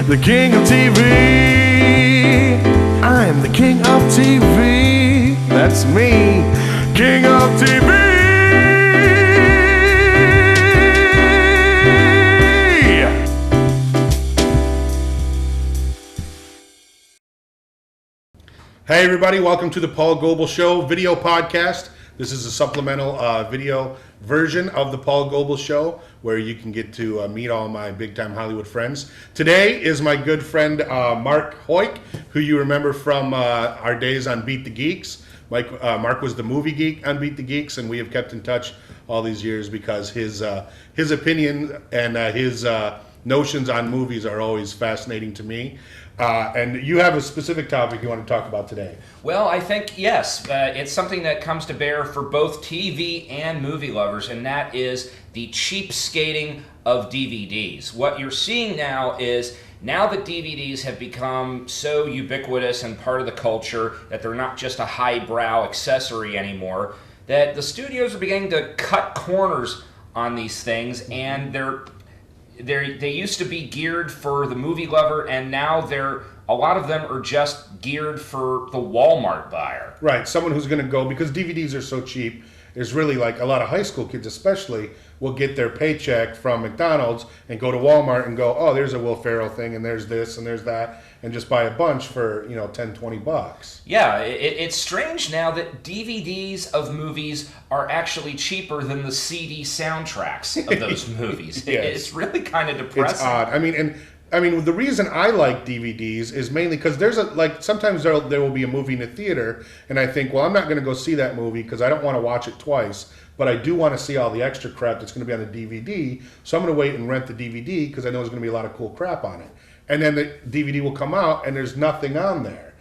the king of TV. I am the king of TV. That's me, king of TV. Hey everybody, welcome to the Paul Goebel Show video podcast. This is a supplemental video version of the Paul Goebel Show where you can get to meet all my big-time Hollywood friends. Today is my good friend Mark Hoyk, who you remember from our days on Beat the Geeks. Mark was the movie geek on Beat the Geeks, and we have kept in touch all these years because his opinion and his notions on movies are always fascinating to me. And you have a specific topic you want to talk about today. Well, I think, yes, it's something that comes to bear for both TV and movie lovers, and that is the cheapskating of DVDs. What you're seeing now is, now that DVDs have become so ubiquitous and part of the culture that they're not just a highbrow accessory anymore, that the studios are beginning to cut corners on these things, and they used to be geared for the movie lover, and now a lot of them are just geared for the Walmart buyer. Right, someone who's going to go, because DVDs are so cheap, there's really like a lot of high school kids especially will get their paycheck from McDonald's and go to Walmart and go, oh, there's a Will Ferrell thing, and there's this and there's that, and just buy a bunch for, $10-20. Yeah, it's strange now that DVDs of movies are actually cheaper than the CD soundtracks of those movies. Yes. It's really kind of depressing. It's odd. I mean, the reason I like DVDs is mainly because sometimes there will be a movie in the theater, and I think, well, I'm not going to go see that movie because I don't want to watch it twice, but I do want to see all the extra crap that's going to be on the DVD, so I'm going to wait and rent the DVD because I know there's going to be a lot of cool crap on it. And then the DVD will come out, and there's nothing on there.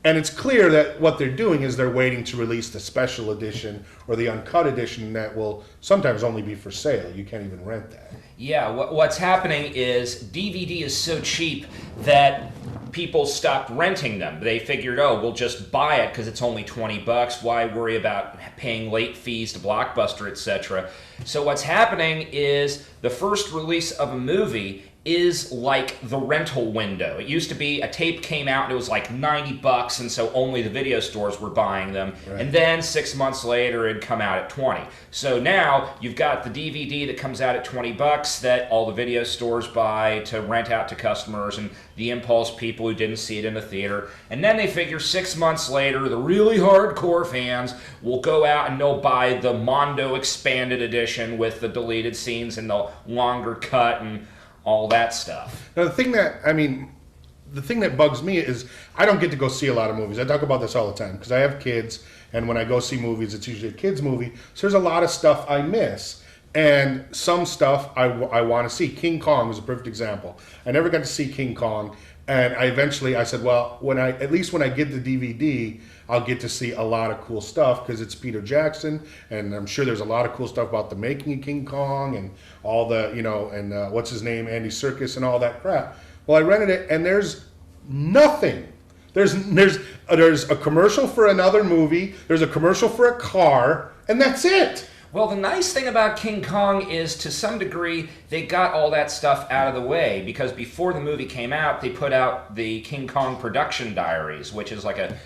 And it's clear that what they're doing is they're waiting to release the special edition or the uncut edition that will sometimes only be for sale. You can't even rent that. Yeah, what's happening is DVD is so cheap that people stopped renting them. They figured, oh, we'll just buy it because it's only $20. Why worry about paying late fees to Blockbuster, etc.? So what's happening is the first release of a movie is like the rental window. It used to be a tape came out and it was like $90, and so only the video stores were buying them. Right. And then 6 months later it'd come out at $20. So now you've got the DVD that comes out at $20 that all the video stores buy to rent out to customers and the impulse people who didn't see it in the theater. And then they figure 6 months later the really hardcore fans will go out and they'll buy the Mondo expanded edition with the deleted scenes and the longer cut and all that stuff. Now, the thing that bugs me is I don't get to go see a lot of movies. I talk about this all the time because I have kids, and when I go see movies, it's usually a kids' movie. So there's a lot of stuff I miss, and some stuff I want to see. King Kong is a perfect example. I never got to see King Kong, and I said, well, at least when I get the DVD, I'll get to see a lot of cool stuff because it's Peter Jackson, and I'm sure there's a lot of cool stuff about the making of King Kong and all the, and what's his name, Andy Serkis and all that crap. Well, I rented it, and there's nothing. There's a commercial for another movie, there's a commercial for a car, and that's it. Well, the nice thing about King Kong is, to some degree, they got all that stuff out of the way, because before the movie came out, they put out the King Kong production diaries, which is like a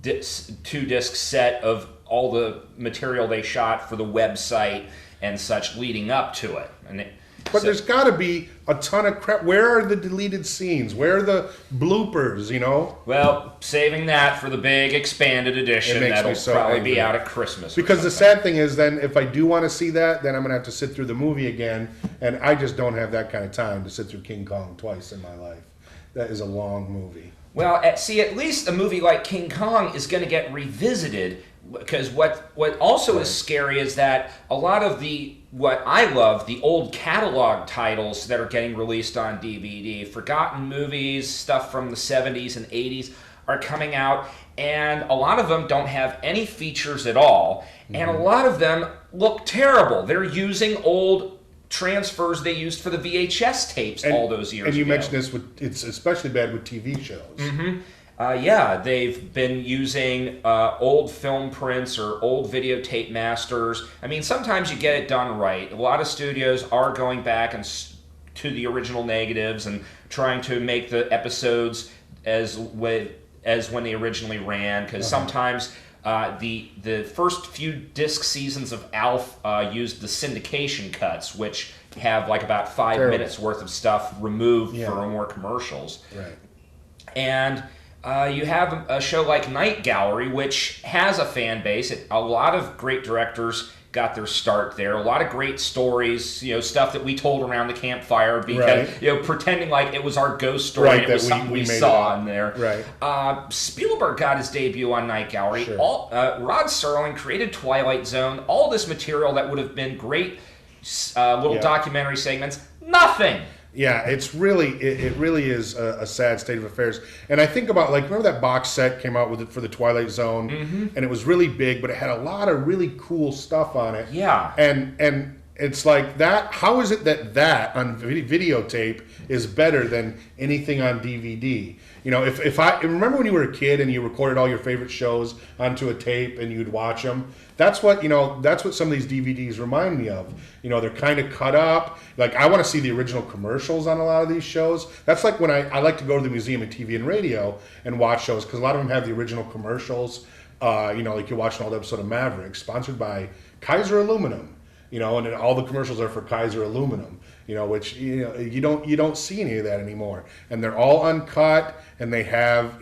2-disc set of all the material they shot for the website and such leading up to it. But there's got to be a ton of crap. Where are the deleted scenes? Where are the bloopers, Well, saving that for the big expanded edition that'll probably be out at Christmas. Because the sad thing is, then, if I do want to see that, then I'm going to have to sit through the movie again, and I just don't have that kind of time to sit through King Kong twice in my life. That is a long movie. Well, at least a movie like King Kong is going to get revisited, because what also is scary is that a lot of what I love, the old catalog titles that are getting released on DVD, forgotten movies, stuff from the 70s and 80s are coming out, and a lot of them don't have any features at all, and a lot of them look terrible. They're using old transfers they used for the VHS tapes all those years ago. And you mentioned this, it's especially bad with TV shows. Mm-hmm. Yeah, they've been using old film prints or old videotape masters. I mean, sometimes you get it done right. A lot of studios are going back to the original negatives and trying to make the episodes as when they originally ran, because sometimes the first few disc seasons of Alf used the syndication cuts, which have like about 5 minutes worth of stuff removed for more commercials. Right. And you have a show like Night Gallery, which has a fan base. A lot of great directors got their start there. A lot of great stories, stuff that we told around the campfire because, pretending like it was our ghost story and it was something we saw in there. Right. Spielberg got his debut on Night Gallery. Sure. Rod Serling created Twilight Zone. All this material that would have been great little documentary segments, nothing. Yeah, it really is a sad state of affairs. And I think about, remember that box set came out with it for the Twilight Zone, and it was really big, but it had a lot of really cool stuff on it. Yeah. And it's like that. How is it that on videotape is better than anything on DVD? If I remember when you were a kid and you recorded all your favorite shows onto a tape and you'd watch them. That's what some of these DVDs remind me of. They're kind of cut up. Like, I want to see the original commercials on a lot of these shows. That's like when I like to go to the Museum of TV and Radio and watch shows, because a lot of them have the original commercials. Like you're watching all the episode of Maverick, sponsored by Kaiser Aluminum. And then all the commercials are for Kaiser Aluminum. Which you don't see any of that anymore. And they're all uncut, and they have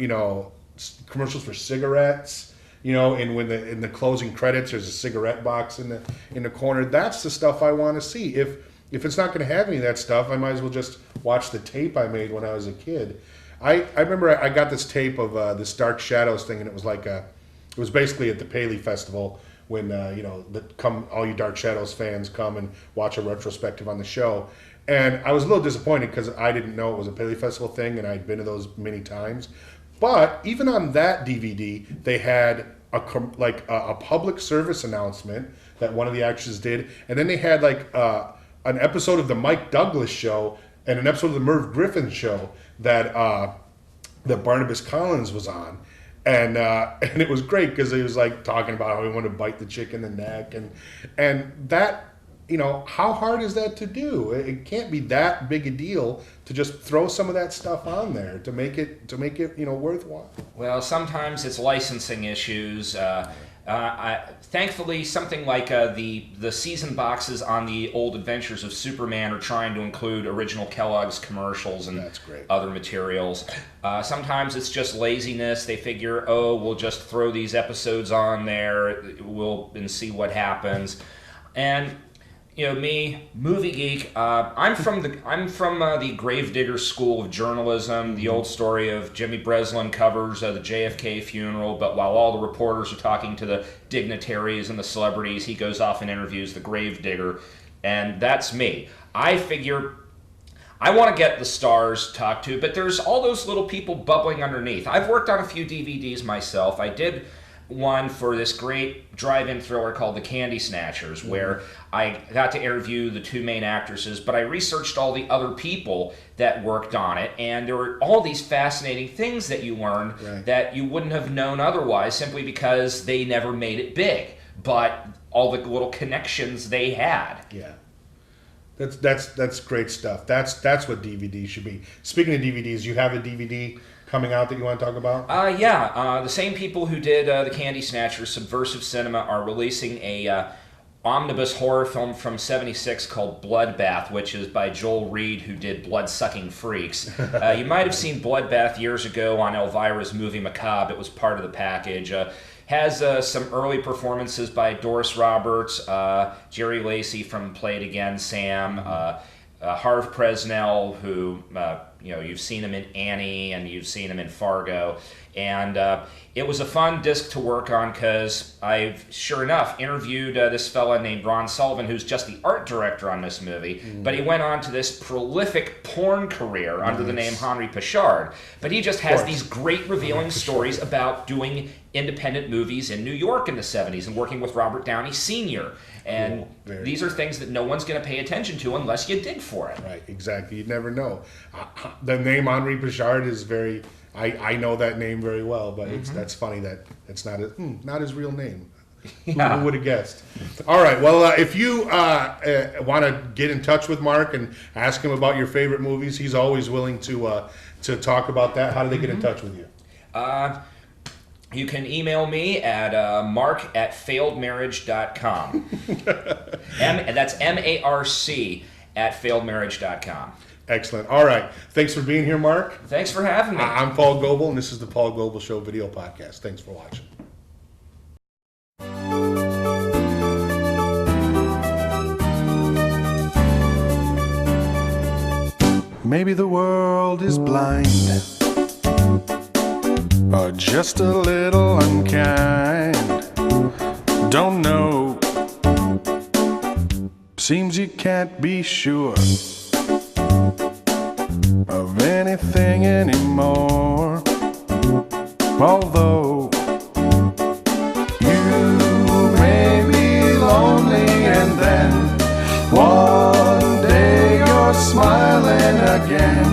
commercials for cigarettes. And when in the closing credits, there's a cigarette box in the corner. That's the stuff I want to see. If it's not going to have any of that stuff, I might as well just watch the tape I made when I was a kid. I remember I got this tape of this Dark Shadows thing, and it was basically at the Paley Festival when all you Dark Shadows fans come and watch a retrospective on the show. And I was a little disappointed because I didn't know it was a Paley Festival thing, and I'd been to those many times. But even on that DVD, they had a public service announcement that one of the actors did, and then they had an episode of the Mike Douglas show and an episode of the Merv Griffin show that Barnabas Collins was on, and it was great because he was talking about how he wanted to bite the chick in the neck, and that. How hard is that to do? It can't be that big a deal to just throw some of that stuff on there to make it worthwhile. Well, sometimes it's licensing issues. Thankfully, something like the season boxes on the old Adventures of Superman are trying to include original Kellogg's commercials and That's great. Other materials. Sometimes it's just laziness. They figure, we'll just throw these episodes on there, and see what happens. And me, movie geek. I'm from the Gravedigger School of Journalism. The old story of Jimmy Breslin covers the JFK funeral, but while all the reporters are talking to the dignitaries and the celebrities, he goes off and interviews the Gravedigger, and that's me. I figure I want to get the stars talked to, but there's all those little people bubbling underneath. I've worked on a few DVDs myself. I did one for this great drive-in thriller called The Candy Snatchers, where I got to interview the two main actresses, but I researched all the other people that worked on it, and there were all these fascinating things that you learned that you wouldn't have known otherwise, simply because they never made it big, but all the little connections they had. Yeah. That's great stuff. That's what DVD should be. Speaking of DVDs, you have a DVD coming out that you want to talk about? The same people who did The Candy Snatchers, Subversive Cinema, are releasing a omnibus horror film from '76 called Bloodbath, which is by Joel Reed, who did Blood-Sucking Freaks. You might have seen Bloodbath years ago on Elvira's movie Macabre. It was part of the package. Has some early performances by Doris Roberts, Jerry Lacey from Play It Again, Sam, Harv Presnell, who you've seen him in Annie and you've seen him in Fargo, and it was a fun disc to work on because I've sure enough interviewed this fella named Ron Sullivan, who's just the art director on this movie, but he went on to this prolific porn career under the name Henri Pichard. But he just has these great revealing stories about doing independent movies in New York in the '70s and working with Robert Downey Sr. And these are things that no one's going to pay attention to unless you dig for it. Right, exactly. You'd never know. The name Henri Pichard is very... I know that name very well, but that's funny that it's not his real name. Yeah. Who would have guessed? All right. Well, if you want to get in touch with Mark and ask him about your favorite movies, he's always willing to talk about that. How do they get in touch with you? You can email me at mark@failedmarriage.com. That's MARC @failedmarriage.com. Excellent. All right. Thanks for being here, Mark. Thanks for having me. I'm Paul Goebel, and this is the Paul Goebel Show video podcast. Thanks for watching. Maybe the world is blind, or just a little unkind. Don't know. Seems you can't be sure of anything anymore. Although you may be lonely, and then one day you're smiling again.